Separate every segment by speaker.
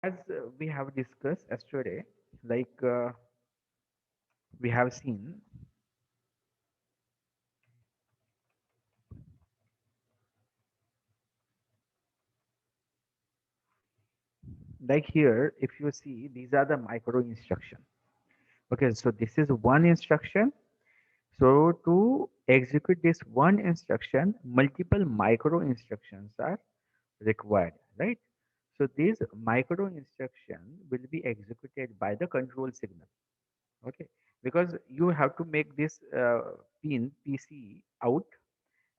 Speaker 1: As we have discussed yesterday, like we have seen, like here, if you see, these are the micro instruction. Okay, so this is one instruction. So to execute this one instruction, multiple micro instructions are required, right? So these micro instructions will be executed by the control signal. Okay, because you have to make this pin PC out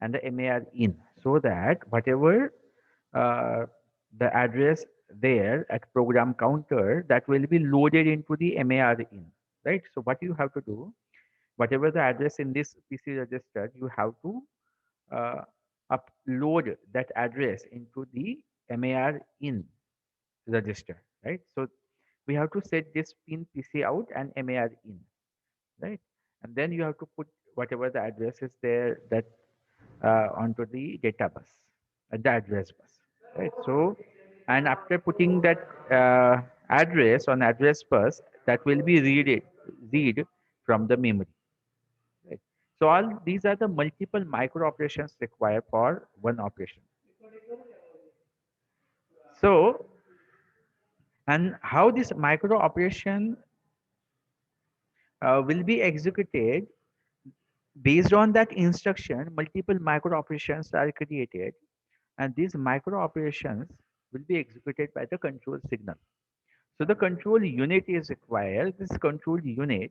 Speaker 1: and the MAR in, so that whatever uh, the address there at program counter, that will be loaded into the MAR in, right? So what you have to do, whatever the address in this PC register, you have to uh, upload that address into the MAR in register, right? So we have to set this pin PC out and MAR in, right? And then you have to put whatever the address is there, that onto the data bus, the address bus, right? So, and after putting that address on address bus, that will be read from the memory, right? So all these are the multiple micro operations required for one operation. So, and how this micro operation will be executed, based on that instruction, multiple micro operations are created, and these micro operations will be executed by the control signal. So the control unit is required. This control unit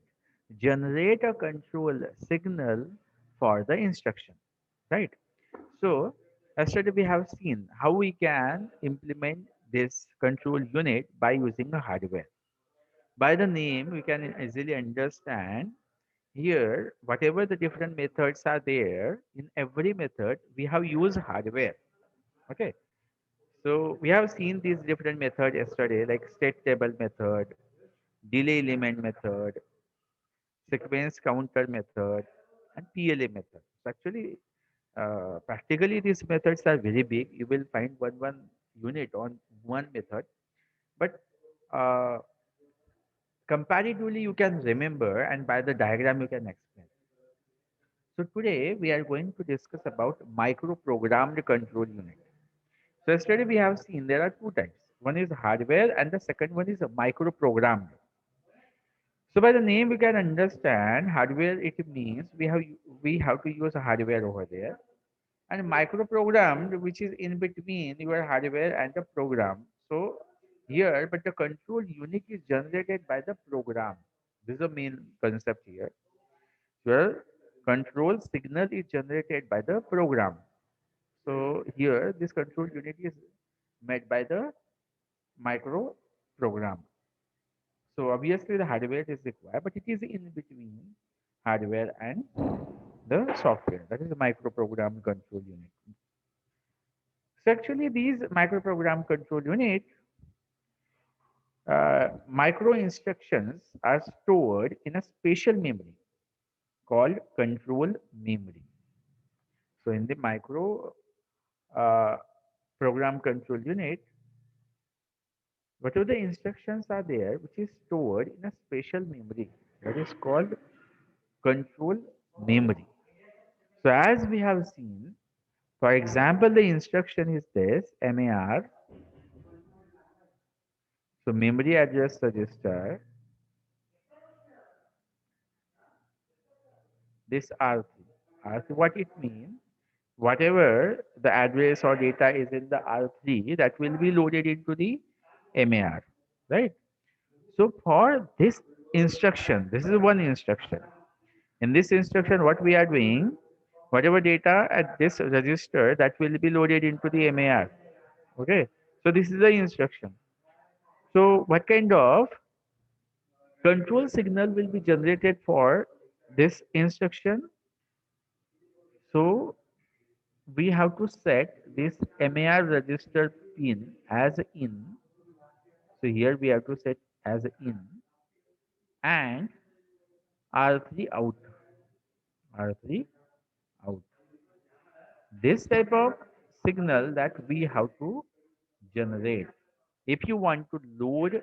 Speaker 1: generate a control signal for the instruction, right? So yesterday we have seen how we can implement this control unit by using a hardware. By the name, we can easily understand here whatever the different methods are there. In every method, we have used hardware. Okay, so we have seen these different methods yesterday, like state table method, delay element method, sequence counter method, and PLA method. So actually, practically these methods are very big. You will find one unit on one method, but uh, comparatively you can remember, and by the diagram you can explain. So today we are going to discuss about microprogrammed control unit. So yesterday we have seen there are two types. One is hardware and the second one is microprogrammed. So by the name we can understand hardware, it means we have to use a hardware over there, and microprogrammed, which is in between your hardware and the program. So here, but the control unit is generated by the program. This is the main concept here. Where control signal is generated by the program. So here this control unit is made by the micro program. So obviously the hardware is required, but it is in between hardware and the software. That is the microprogram control unit. So actually these microprogram control unit, micro instructions are stored in a special memory called control memory. So in the micro uh, program control unit, whatever the instructions are there, which is stored in a special memory that is called control memory. So as we have seen, for example, the instruction is this MAR, so memory address register, this R3. R3, what it means? Whatever the address or data is in the R3, that will be loaded into the MAR, right? So for this instruction, this is one instruction. In this instruction, what we are doing, whatever data at this register, that will be loaded into the MAR. Okay. So this is the instruction. So what kind of control signal will be generated for this instruction? So we have to set this MAR register pin as in. So here we have to set as in and R3 out. R3 out. This type of signal that we have to generate. if you want to load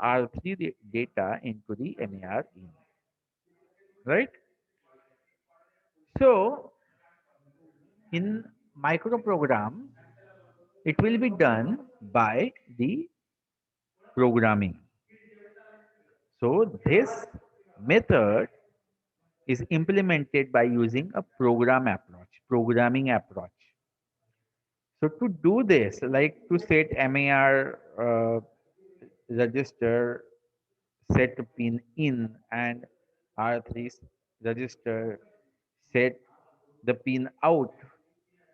Speaker 1: R3 data into the MAR in, right? So in microprogram, it will be done by the programming. So this method is implemented by using a programming approach. So to do this, like to set MAR register, set pin in, and R3 register, set the pin out.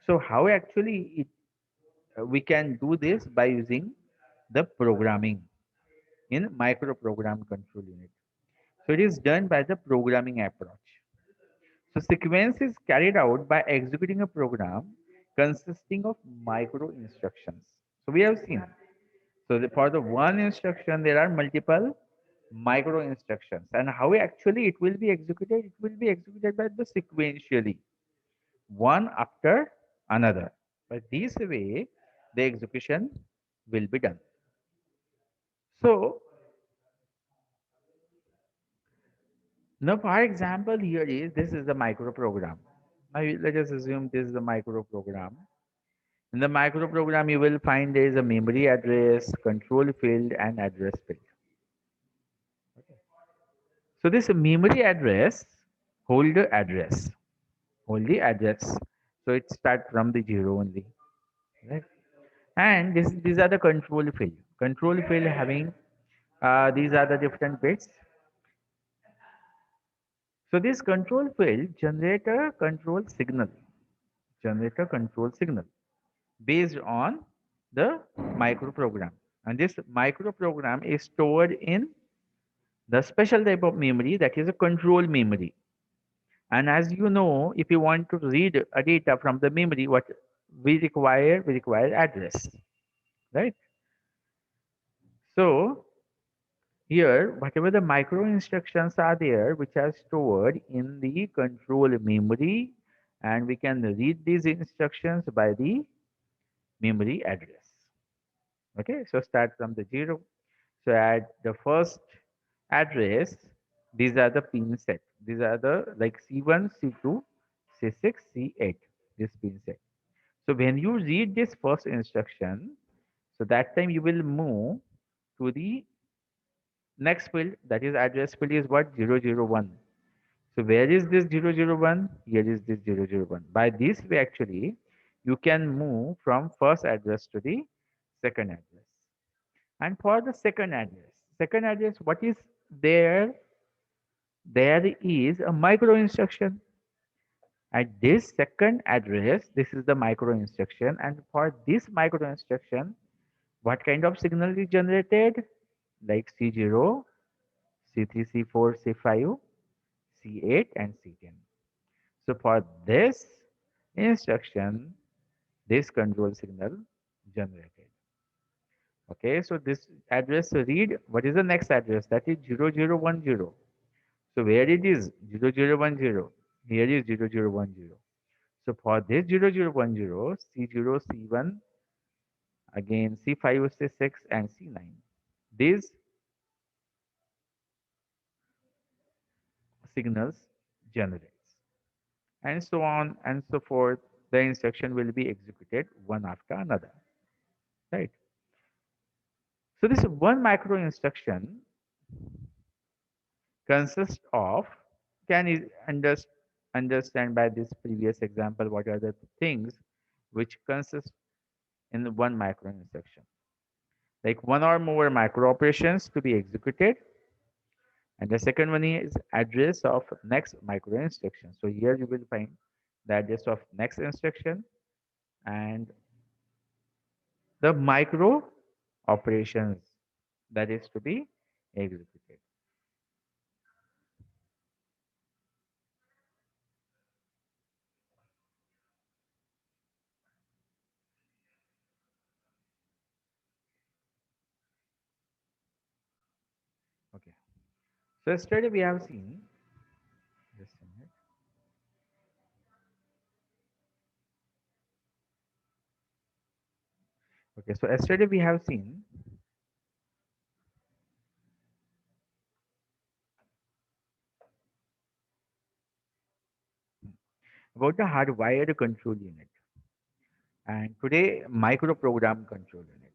Speaker 1: So how actually we can do this by using the programming in microprogram control unit. So it is done by the programming approach. So sequence is carried out by executing a program consisting of micro instructions. So we have seen. So for the one instruction, there are multiple micro instructions. And how actually it will be executed? It will be executed by the sequentially, one after another. By this way, the execution will be done. So now, for example, here is this is the micro program. Now let us assume this is the micro program. In the micro program, you will find there is a memory address, control field, and address field. So this memory address hold the address. So it starts from the zero only, right? And these are the control field. Control field having these are the different bits. So this control field generate a control signal based on the microprogram. And this microprogram is stored in the special type of memory that is a control memory. And as you know, if you want to read a data from the memory, what we require address, right? So here, whatever the micro instructions are there, which are stored in the control memory, and we can read these instructions by the memory address. Okay, so start from the zero. So at the first address, these are the pin set. These are the like C1, C2, C6, C8. This pin set. So when you read this first instruction, so that time you will move to the next field. That is address field is what 001. So where is this 001? Here is this 001. By this way, actually, you can move from first address to the second address. And for the second address, what is there? There is a micro instruction. At this second address, this is the micro instruction. And for this micro instruction, what kind of signal is generated? Like C0, C3, C4, C5, C8, and C10. So for this instruction, this control signal generated. Okay, so this address read, what is the next address? That is 0010. So where it is 0010, here is 0010. So for this 0010, C0, C1, again C5, C6, and C9. These signals generates. And so on and so forth. The instruction will be executed one after another. Right. So this one micro instruction consists of can you understand by this previous example what are the things which consist in one micro instruction, like one or more micro operations to be executed, and the second one is address of next micro instruction. So here you will find the address of next instruction and the micro operations that is to be executed. Okay, so yesterday we have seen just a minute. Okay, so yesterday we have seen about the hardwired control unit, and today microprogram control unit.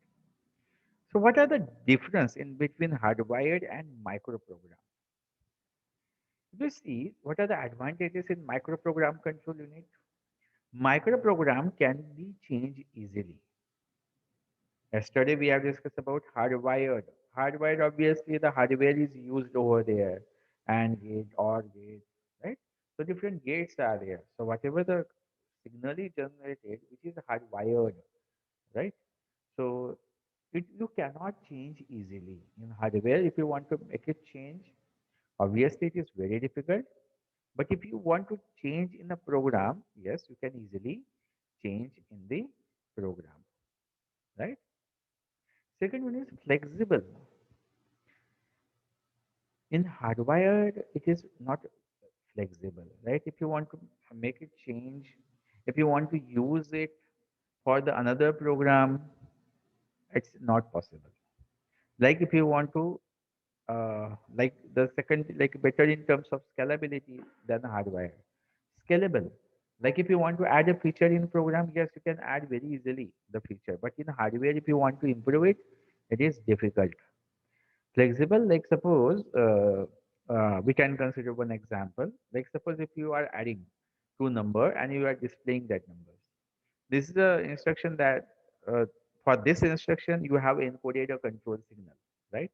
Speaker 1: So what are the difference in between hardwired and microprogram? If you see what are the advantages in microprogram control unit, microprogram can be changed easily. Yesterday we have discussed about hardwired. Hardwired, obviously the hardware is used over there, and gate or gate, right? So different gates are there. So whatever the signal is generated, which is hardwired, right? So you cannot change easily in hardware. If you want to make it change, obviously it is very difficult. But if you want to change in a program, yes, you can easily change in the program, right? Second one is flexible. In hardwired, it is not flexible, right? If you want to make it change, if you want to use it for the another program, it's not possible. Like if you want to, like the second, like better in terms of scalability than hardwired. Scalable. Like if you want to add a feature in program, yes, you can add very easily the feature. But in hardware, if you want to improve it, it is difficult. Flexible, like suppose we can consider one example. Like suppose if you are adding two number and you are displaying that numbers. This is the instruction that for this instruction you have encoded a control signal, right?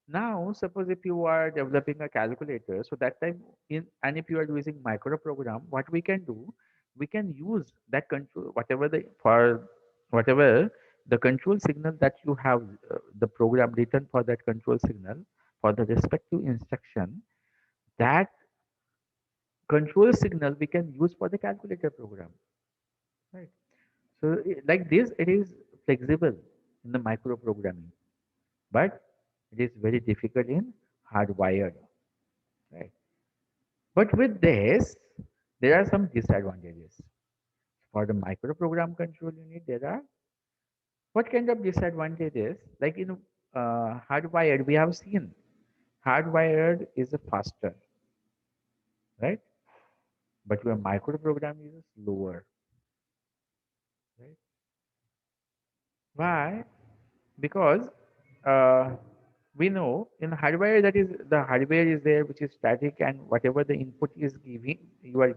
Speaker 1: Now, suppose if you are developing a calculator, so that time in and if you are using microprogram, what we can do, we can use that control whatever the for whatever the control signal that you have the program written for that control signal for the respective instruction, that control signal we can use for the calculator program, right? So like this, it is flexible in the microprogramming, but it is very difficult in hardwired, right? But with this, there are some disadvantages. For the microprogram control unit, there are what kind of disadvantages? Like in hardwired, we have seen hardwired is a faster, right? But your microprogram is slower, right? Why? Because uh, we know in hardware that is the hardware is there which is static, and whatever the input is giving, you are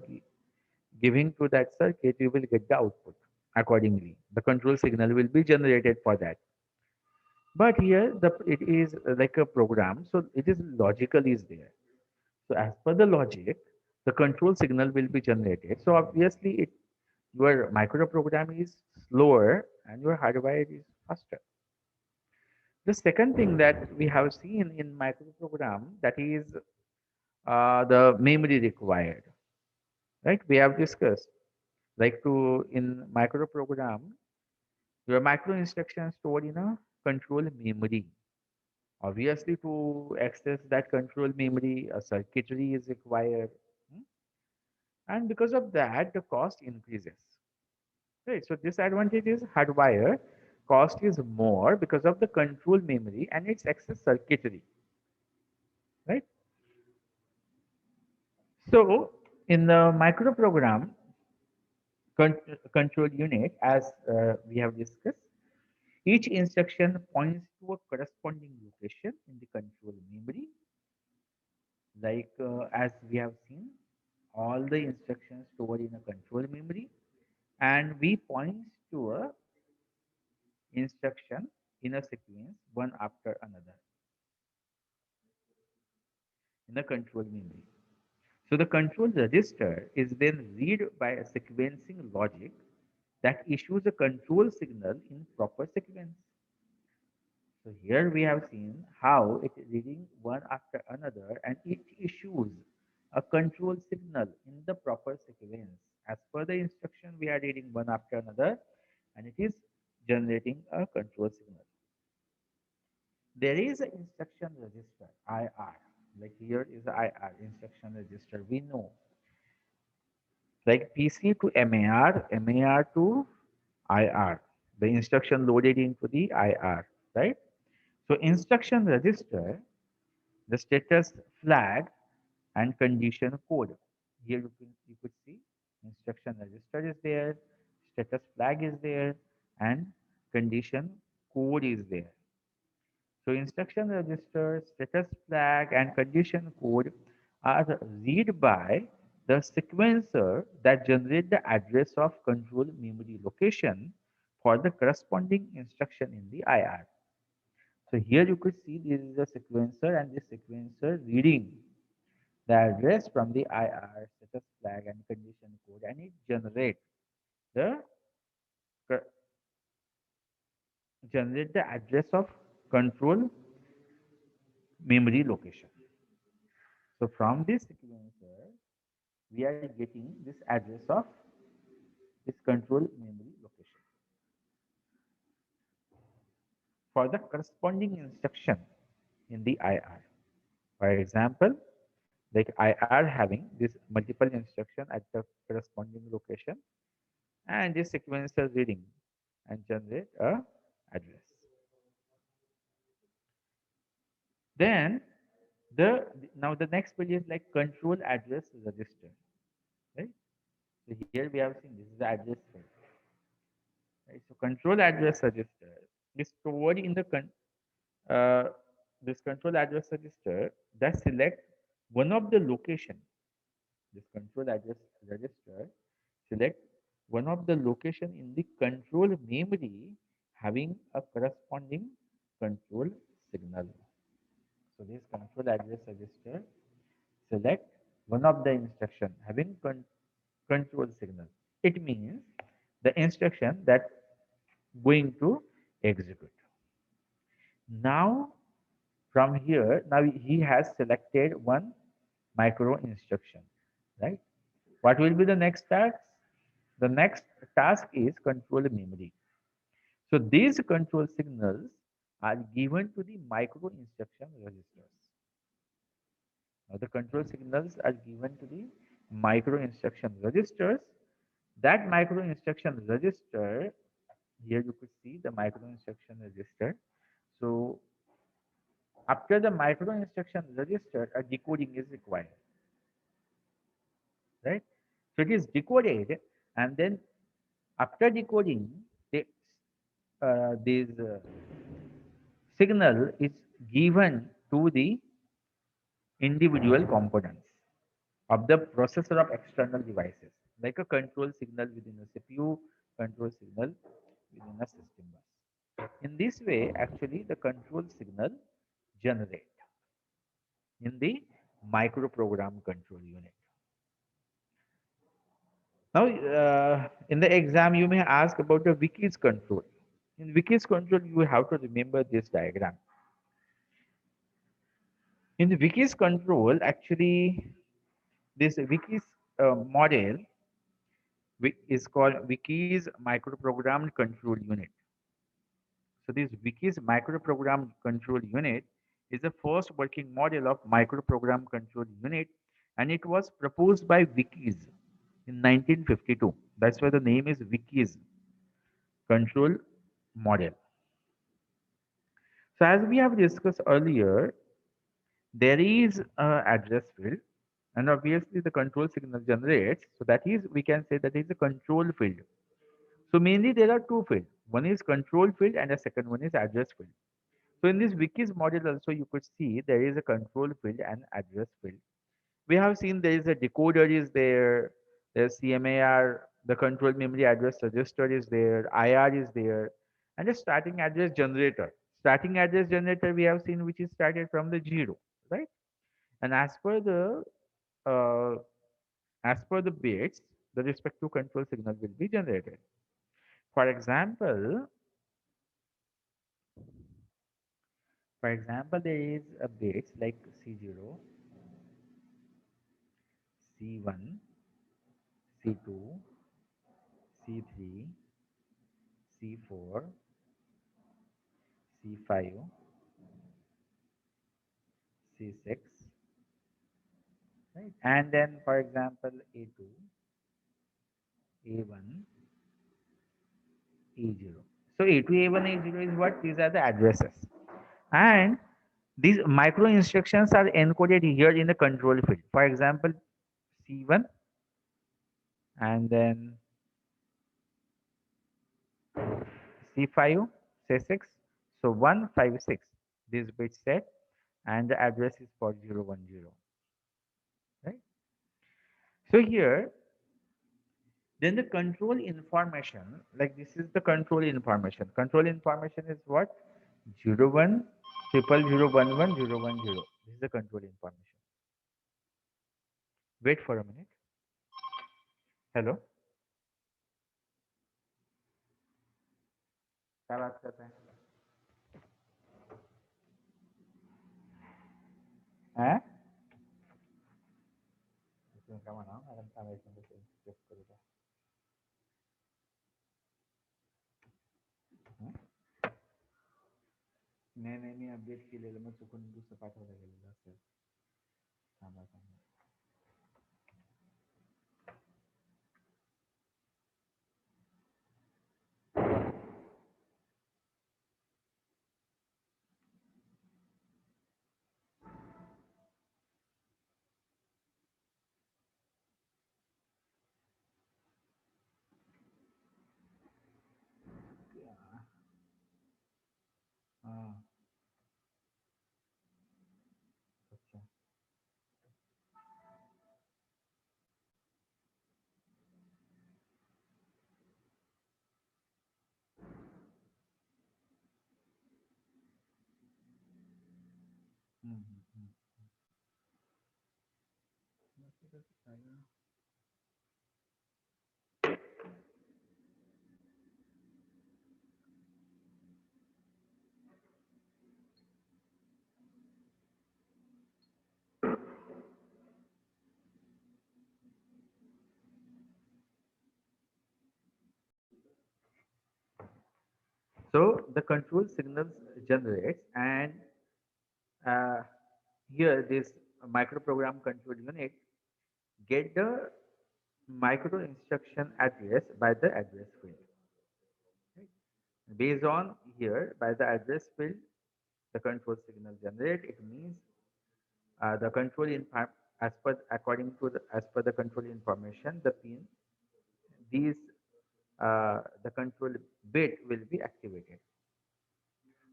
Speaker 1: giving to that circuit, you will get the output accordingly. The control signal will be generated for that. But here the it is like a program, so it is logical is there. So as per the logic, the control signal will be generated. So obviously it your microprogram is slower and your hardware is faster. The second thing that we have seen in microprogram, that is the memory required, right? We have discussed like to in microprogram, your micro instructions stored in a control memory. Obviously, to access that control memory, a circuitry is required. Hmm? And because of that, the cost increases. Right. So disadvantage is hardware. Cost is more because of the control memory and its access circuitry. Right. So in the microprogram control unit, as we have discussed, each instruction points to a corresponding location in the control memory. Like as we have seen, all the instructions stored in a control memory, and we points to a instruction in a sequence one after another in the control memory. So the control register is then read by a sequencing logic that issues a control signal in proper sequence. So here we have seen how it is reading one after another and it issues a control signal in the proper sequence. As per the instruction, we are reading one after another and it is generating a control signal. There is an instruction register, IR. Like here is the IR, instruction register. We know like PC to MAR, MAR to IR. The instruction loaded into the IR, right? So instruction register, the status flag and condition code. Here you could see. instruction register is there, status flag is there, and condition code is there. So instruction register, status flag, and condition code are read by the sequencer that generate the address of control memory location for the corresponding instruction in the IR. So here you could see this is a sequencer and this sequencer reading the address from the IR, status flag, and condition code, and it the generate the address of control memory location. So from this sequencer, we are getting this address of this control memory location for the corresponding instruction in the IR. For example, like IR having this multiple instruction at the corresponding location, and this sequencer reading and generate a address. Then now the next page is like control address register, right? So here we have seen this is the address file, right? So control address register is stored in the uh, this control address register that select one of the location. This control address register select one of the location in the control memory having a corresponding control signal. So this control address register select one of the instruction having control signal. It means the instruction that going to execute. Now from here, now he has selected one micro instruction, right? What will be the next task? The next task is control memory. So these control signals are given to the micro instruction registers. Now the control signals are given to the micro instruction registers. That micro instruction register, here you could see the micro instruction register. So after the micro instruction register, a decoding is required, right? So it is decoded, and then after decoding, this signal is given to the individual components of the processor of external devices, like a control signal within a CPU, control signal within a system bus. In this way, actually, the control signal generate in the microprogram control unit. Now, in the exam, you may ask about the wikis control. In wikis control, you have to remember this diagram. In the wikis control, actually, this wikis model is called wikis microprogrammed control unit. So this wikis microprogrammed control unit is the first working model of microprogram control unit, and it was proposed by wikis in 1952. That's why the name is wikis control model. So as we have discussed earlier, there is a address field, and obviously the control signal generates. So that is, we can say that is a control field. So mainly there are two fields. One is control field and the second one is address field. So in this wikis model also you could see there is a control field and address field. We have seen there is a decoder is there, there's CMAR, the control memory address register is there, IR is there, and the starting address generator. Starting address generator we have seen which is started from the zero, right? And uh, as per the bits, the respective control signal will be generated. For example, there is a bits like C0, C1, C2, C3, C4, C5, C6, right? And then, for example, A2, A1, A0. So A2, A1, A0 is what? These are the addresses. And these micro instructions are encoded here in the control field. For example, C1 and then C5, C6. So 156, this bit set, and the address is for 010, right? So here, then the control information, like this is the control information. Control information is what? 01 triple 011 010. This is the control information. Wait for a minute. Hello, क्या बात कर रहे हैं? इसमें क्या मना madam का मेरे को चेक करूँगा. हं? नाही नाही मी अपडेट केलेलं मग चुकून दुसरं पाठवलं गेलेलं असेल. थांबा थांबा. हां. अच्छा. हं, हं, हं. बाकी कसं काय ना? So the control signals generates, and uh, here this microprogram control unit get the micro instruction address by the address field. Right? Based on here by the address field, the control signal generate. It means the control as per according to as per the control information, the pin these the control bit will be activated.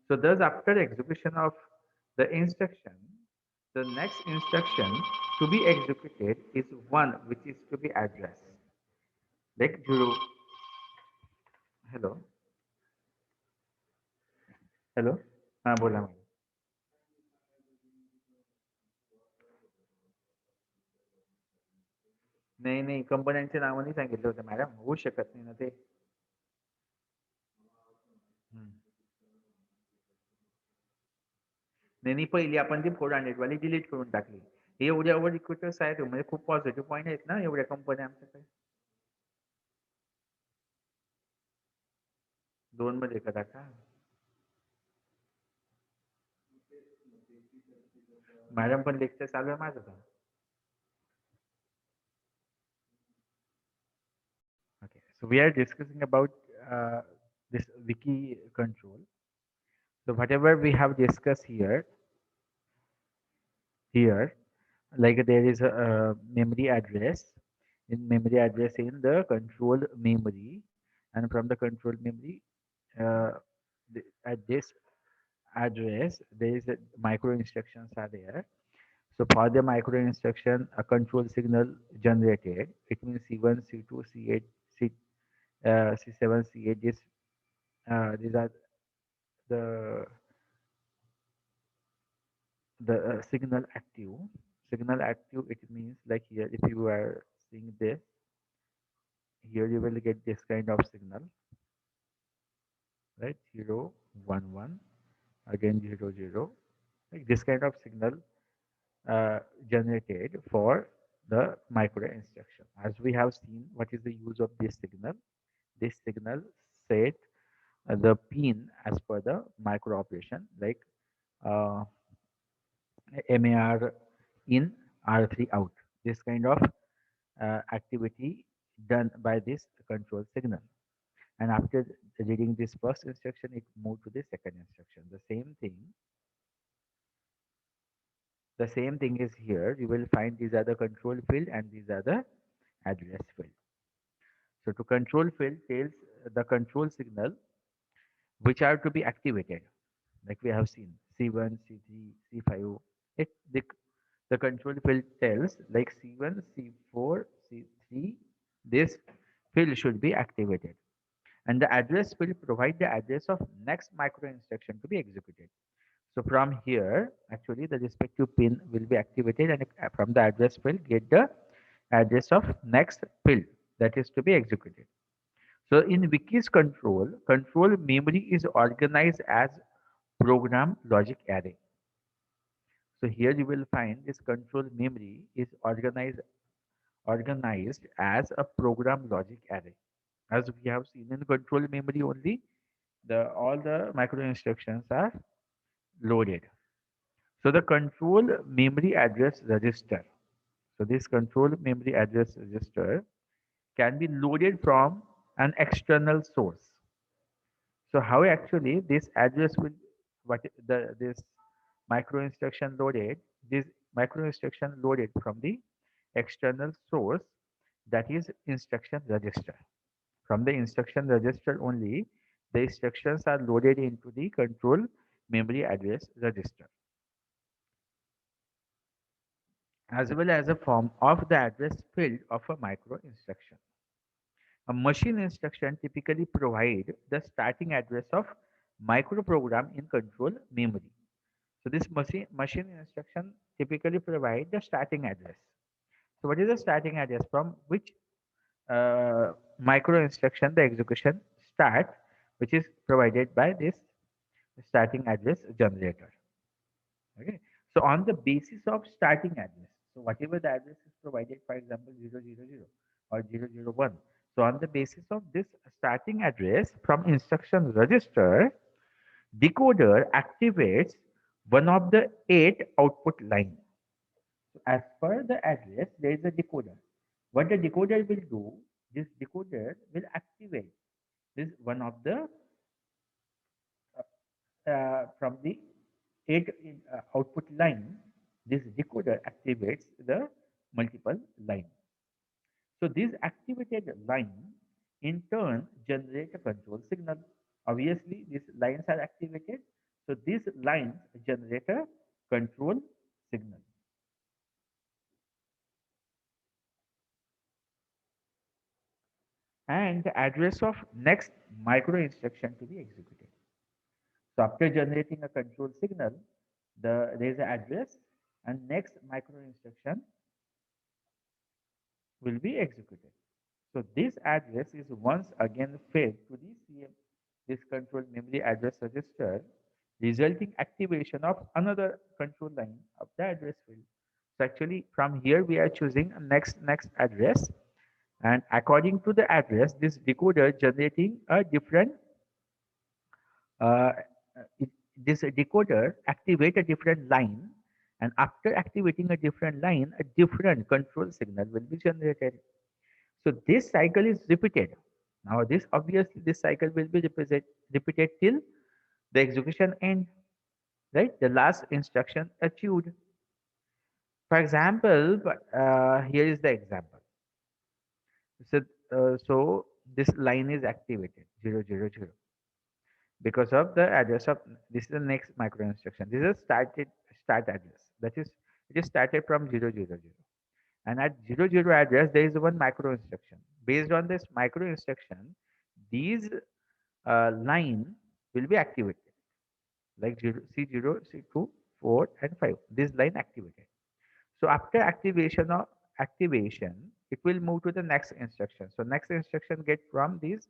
Speaker 1: So thus after execution of the instruction, the next instruction to be executed is one which is to be addressed. Like zero. Hello. Hello. हाँ बोला madam. नाही नाही कंपन्यांचे नावं नाही सांगितलं होतं madam, होऊ शकत नाही ना ते. हम्म. नाही नाही पहिली आपण ती 400 वाली डिलीट करून टाकली. हे एवढ्या रिक्रुटर्स आहेत म्हणजे खूप पॉझिटिव्ह पॉईंट आहेत ना एवढ्या कंपन्या आमच्याकडे. दोन मध्ये करा का? मॅडम पण लेक्चर चालू आहे माझं का? Okay, so we are discussing about this wiki control. So whatever we have discussed here, like there is a memory address, in the control memory, and from the control memory, uh, at this address, there is a micro instructions are there. So for the micro instruction, a control signal generated. It means C1, C2, C8, C, C7, C8. These are the signal active. Signal active, it means like here, if you are seeing this, here you will get this kind of signal, right? 0, 1, 1, again 0, 0. Like this kind of signal generated for the micro instruction. As we have seen, what is the use of this signal? This signal set the pin as per the micro operation, like uh, MAR in, R3 out. This kind of activity done by this control signal. And after reading this first instruction, it moved to the second instruction. The same thing is here. You will find these are the control field and these are the address field. So to control field tells the control signal which are to be activated, like we have seen C1, C3, C5. It the control field tells like C1, C4, C3. This field should be activated, and the address will provide the address of next micro instruction to be executed. So from here, actually, the respective pin will be activated, and from the address field, get the address of next field that is to be executed. So in Wiki's control memory is organized as program logic array. So here you will find this control memory is organized as a program logic array. As we have seen in control memory only, the all the micro instructions are loaded. So the control memory address register. So this control memory address register can be loaded from an external source. So how actually this address will what the this micro instruction loaded this micro instruction loaded from the external source, that is instruction register. From the instruction register only, the instructions are loaded into the control memory address register, as well as a form of the address field of a micro instruction. A machine instruction typically provide the starting address of microprogram in control memory. So this machine instruction typically provide the starting address. So what is the starting address from which micro instruction the execution start, which is provided by this starting address generator. Okay. So on the basis of starting address, so whatever the address is provided, for example, 000 or 001. So on the basis of this starting address from instruction register, decoder activates one of the 8 output line. So as per the address, there is a decoder. What the decoder will do, this decoder will activate this one of the from the 8 output line. This decoder activates the multiple line. So this activated line in turn generate a control signal. Obviously, these lines are activated. So these lines generate a control signal. And the address of next micro instruction to be executed. So after generating a control signal, there is an address and next micro instruction will be executed. So this address is once again fed to the CM, this control memory address register, resulting activation of another control line of the address field. So actually from here we are choosing a next address, and according to the address, this decoder generating a different uh, it, this decoder activate a different line, and after activating a different line, a different control signal will be generated. So this cycle is repeated. Now this obviously this cycle will be repeated till the execution end, right? The last instruction achieved. For example, here is the example. So, so this line is activated 000 because of the address of this is the next micro instruction. This is a start address. That is, it is started from 000. And at 000 address, there is one micro instruction. Based on this micro instruction, these line will be activated like 0, C0, C2, 4, and 5. This line activated. So after activation, it will move to the next instruction. So next instruction get from this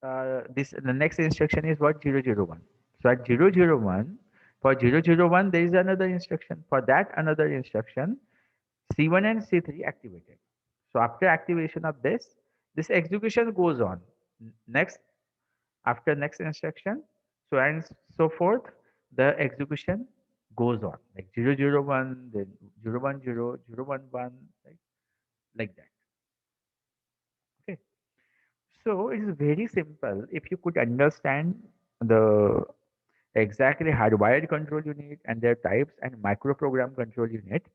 Speaker 1: the next instruction is what 001. So at 001 for 001 there is another instruction. For that another instruction, C1 and C3 activated. So after activation of this execution goes on. Next, after next instruction, so and so forth, the execution goes on like 001, then 010, 011, like that. Okay. So it is very simple. If you could understand the exactly hardwired control unit and their types and microprogram control unit,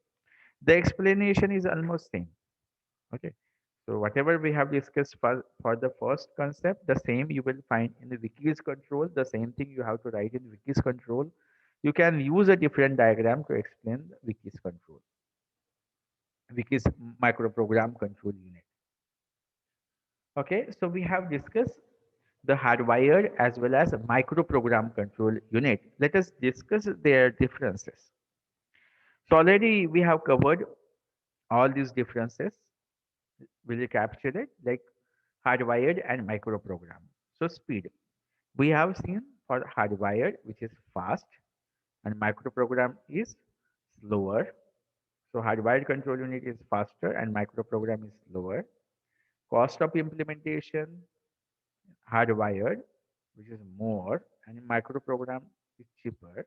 Speaker 1: the explanation is almost same. Okay. So whatever we have discussed for the first concept, the same you will find in the wikis control. The same thing you have to write in wikis control. You can use a different diagram to explain the wikis control, wikis microprogram control unit. Okay, so we have discussed the hardwired as well as microprogram control unit. Let us discuss their differences. So already we have covered all these differences. Will recapture it like hardwired and microprogram. So speed. We have seen for hardwired, which is fast, and microprogram is slower. So hardwired control unit is faster and microprogram is slower. Cost of implementation, hardwired, which is more, and microprogram is cheaper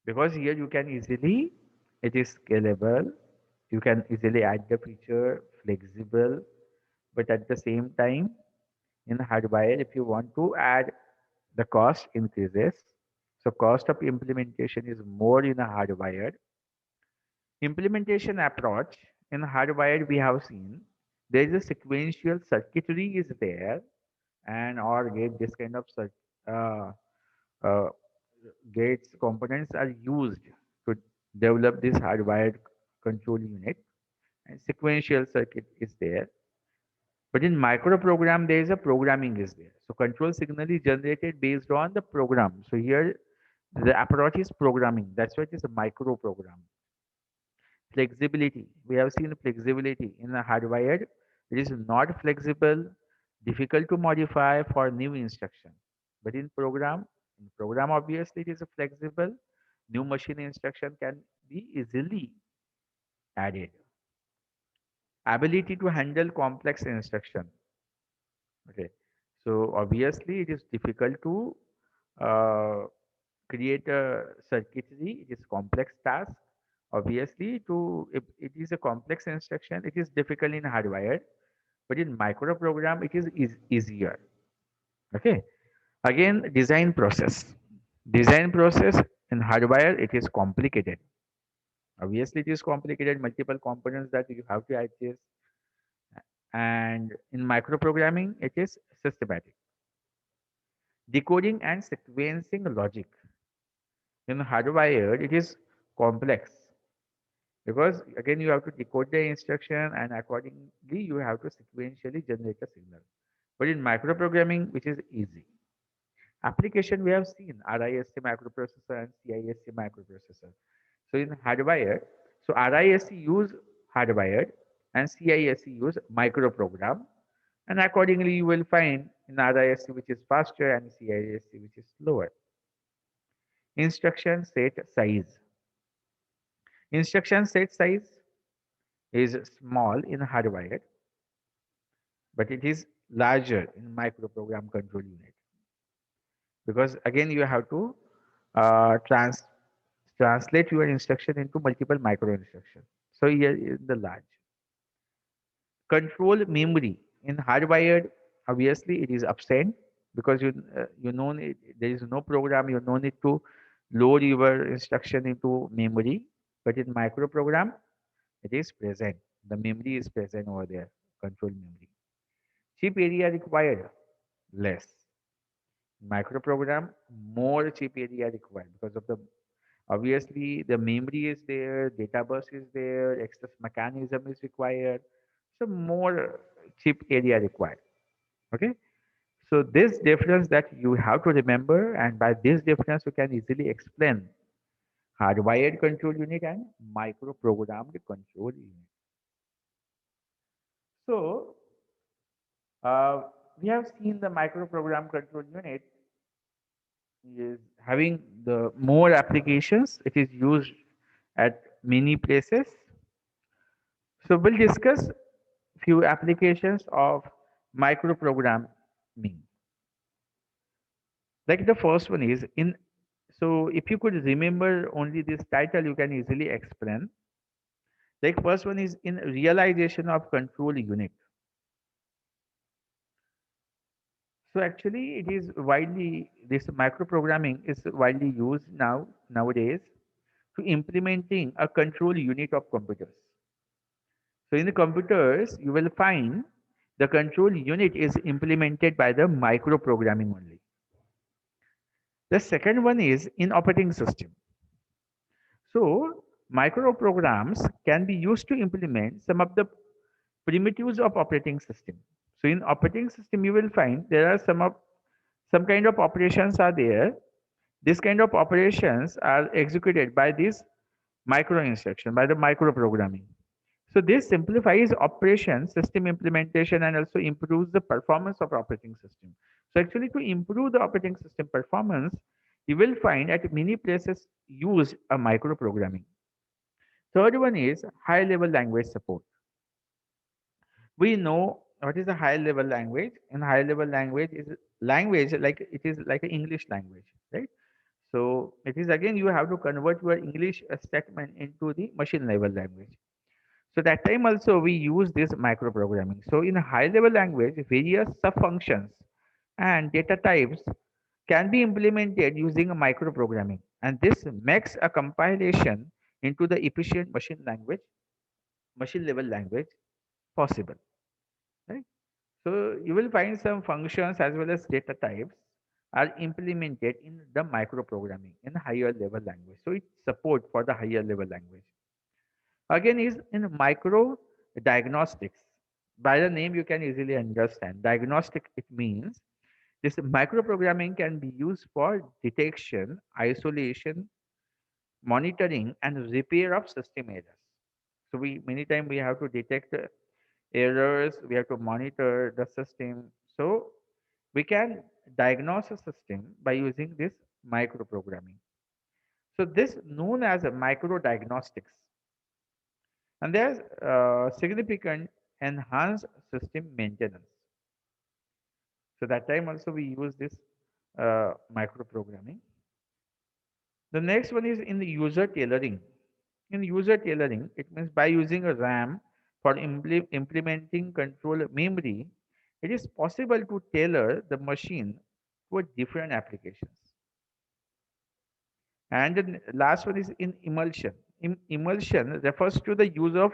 Speaker 1: because here you can easily, it is scalable. You can easily add the feature, flexible, but at the same time, in hardwire, if you want to add, the cost increases. So cost of implementation is more in a hardwired. Implementation approach in hardwired we have seen there is a sequential circuitry is there and or gate this kind of uh, uh, gates components are used to develop this hardwired control unit and sequential circuit is there. But in microprogram, there is a programming is there. So control signal is generated based on the program. So here the approach is programming. That's why it is a microprogram. Flexibility. We have seen flexibility in the hardwired. It is not flexible, difficult to modify for new instruction. But in program obviously it is a flexible. New machine instruction can be easily added. Ability to handle complex instruction. Okay. So obviously it is difficult to uh, create a circuitry. It is complex task. Obviously, to if it is a complex instruction, it is difficult in hardwired, but in microprogram it is easier. Okay. Again, design process. Design process in hardwire it is complicated. Obviously, it is complicated. Multiple components that you have to adjust, and in microprogramming it is systematic. Decoding and sequencing logic. In hardwired, it is complex because again you have to decode the instruction and accordingly you have to sequentially generate a signal. But in microprogramming, which is easy. Application we have seen RISC microprocessor and CISC microprocessor. So in hardwired, so RISC use hardwired and CISC use microprogram. And accordingly, you will find in RISC which is faster and CISC which is slower. Instruction set size. Instruction set size is small in hardwired, but it is larger in microprogram control unit because again you have to uh, trans translate your instruction into multiple micro instructions. So here is the large control memory in hardwired. Obviously, it is absent because you know there is no program. You no need to load your instruction into memory, but in microprogram it is present. The memory is present over there. Control memory. Chip area required less. Microprogram more chip area required because of the obviously the memory is there, data bus is there, access mechanism is required, so more chip area required. Okay, so this difference that you have to remember, and by this difference you can easily explain hardwired control unit and microprogrammed control unit. So uh, we have seen the microprogram control unit is having the more applications. It is used at many places. So we'll discuss few applications of microprogramming. Like the first one is in, so if you could remember only this title, you can easily explain. Like first one is in realization of control unit. So actually it is widely, this microprogramming is widely used nowadays to implementing a control unit of computers. So in the computers, you will find the control unit is implemented by the microprogramming only. The second one is in operating system. So microprograms can be used to implement some of the primitives of operating system. So in operating system, you will find there are some kind of operations are there. This kind of operations are executed by this micro instruction, by the microprogramming. So this simplifies operation, system implementation, and also improves the performance of operating system. So actually, to improve the operating system performance, you will find at many places use a microprogramming. Third one is high level language support. We know what is a high level language. In high level language is language like it is like an English language, right? So it is again you have to convert your English statement into the machine level language. So that time also we use this microprogramming. So in a high level language, various sub-functions and data types can be implemented using a microprogramming. And this makes a compilation into the efficient machine level language possible. Right? So you will find some functions as well as data types are implemented in the microprogramming in higher level language. So it's support for the higher level language. Again, is in micro diagnostics. By the name, you can easily understand. Diagnostic, it means this microprogramming can be used for detection, isolation, monitoring, and repair of system errors. So we many times we have to detect errors, we have to monitor the system. So we can diagnose a system by using this microprogramming. So this known as a micro diagnostics. And there's significant enhanced system maintenance. So that time also we use this microprogramming. The next one is in the user tailoring. In user tailoring, it means by using a RAM for implementing control memory, it is possible to tailor the machine for different applications. And the last one is in emulsion. Emulsion refers to the use of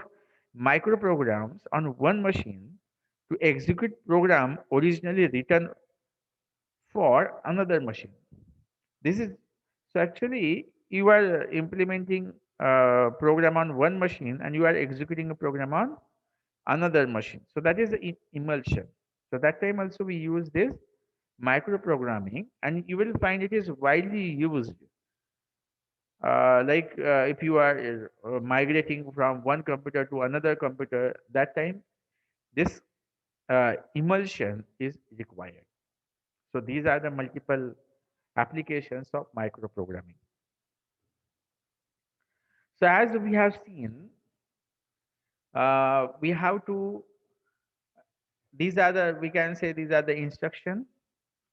Speaker 1: microprograms on one machine to execute program originally written for another machine. This is so actually you are implementing a program on one machine and you are executing a program on another machine. So that is the emulsion. So that time also we use this microprogramming, and you will find it is widely used if you are migrating from one computer to another computer, that time this emulsion is required. So these are the multiple applications of microprogramming. So as we have seen, we have to, these are the, we can say these are the instruction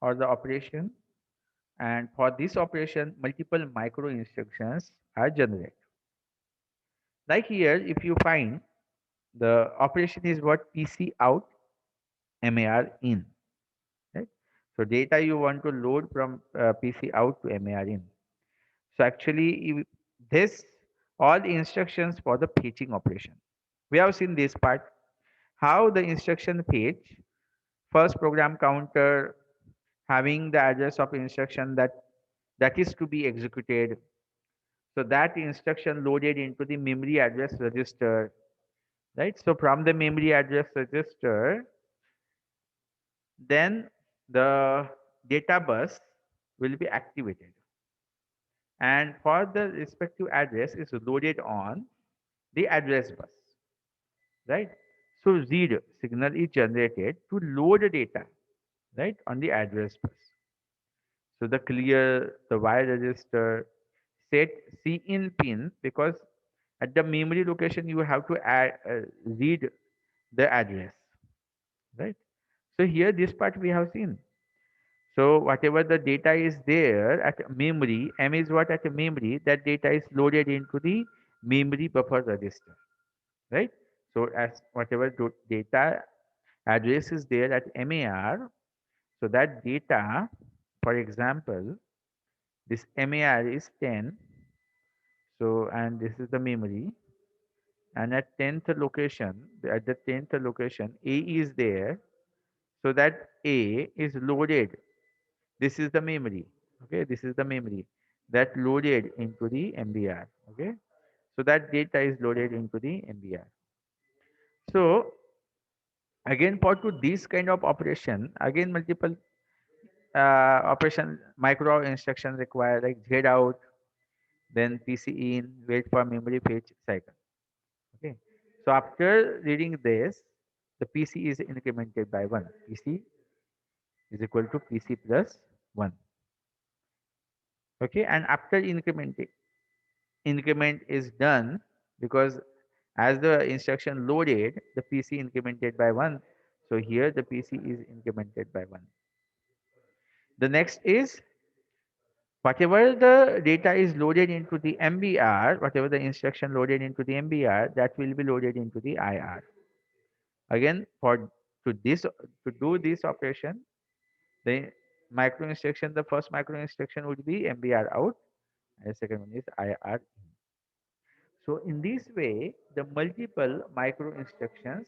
Speaker 1: or the operation, and for this operation multiple micro instructions are generated. Like here, if you find the operation is what PC out MAR in, right? So data you want to load from PC out to MAR in. So actually, this all the instructions for the fetching operation. We have seen this part, how the instruction fetch first program counter having the address of instruction that is to be executed. So that instruction loaded into the memory address register, right? So from the memory address register, then the data bus will be activated, and for the respective address is loaded on the address bus, right? So read signal is generated to load the data, right, on the address bus. So the clear the Y register set C in pin, because at the memory location you have to read the address, right? So here this part we have seen. So whatever the data is there at memory, M is what at memory, that data is loaded into the memory buffer register, right? So as whatever data address is there at MAR, so that data, for example, this MAR is 10, so and this is the memory, and at 10th location, at the 10th location, A is there, so that A is loaded. This is the memory. Okay, this is the memory that loaded into the MBR. Okay, so that data is loaded into the MBR. So again, for to this kind of operation, again multiple operation micro instructions require like Z out, then PC in, wait for memory fetch cycle. Okay, so after reading this, the PC is incremented by 1. PC is equal to PC plus 1. Okay, and after increment is done, because as the instruction loaded, the PC incremented by 1. So here the PC is incremented by 1. The next is whatever the data is loaded into the MBR, whatever the instruction loaded into the MBR, that will be loaded into the IR. Again, for to do this operation, the micro instruction, the first micro instruction would be MBR out, and the second one is IR in. So in this way, the multiple micro instructions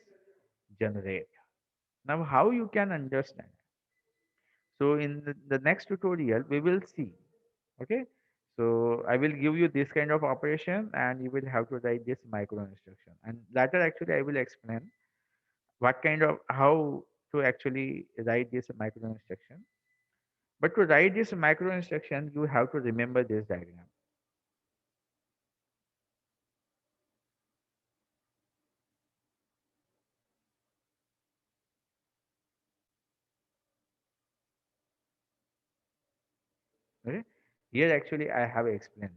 Speaker 1: generate. Now, how you can understand? So in the next tutorial, we will see. Okay. So I will give you this kind of operation, and you will have to write this micro instruction. And later, actually, I will explain what kind of how to actually write this micro instruction. But to write this micro instruction, you have to remember this diagram. Okay. Here, actually, I have explained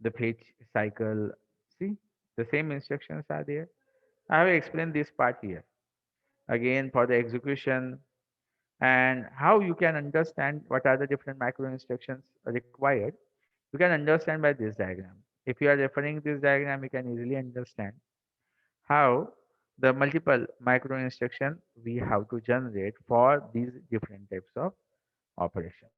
Speaker 1: the page cycle. See, the same instructions are there. I have explained this part here. Again, for the execution and how you can understand what are the different micro instructions required, you can understand by this diagram. If you are referring this diagram, you can easily understand how the multiple micro instruction we have to generate for these different types of operations.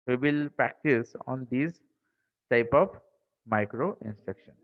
Speaker 1: We will practice on these type of micro instruction.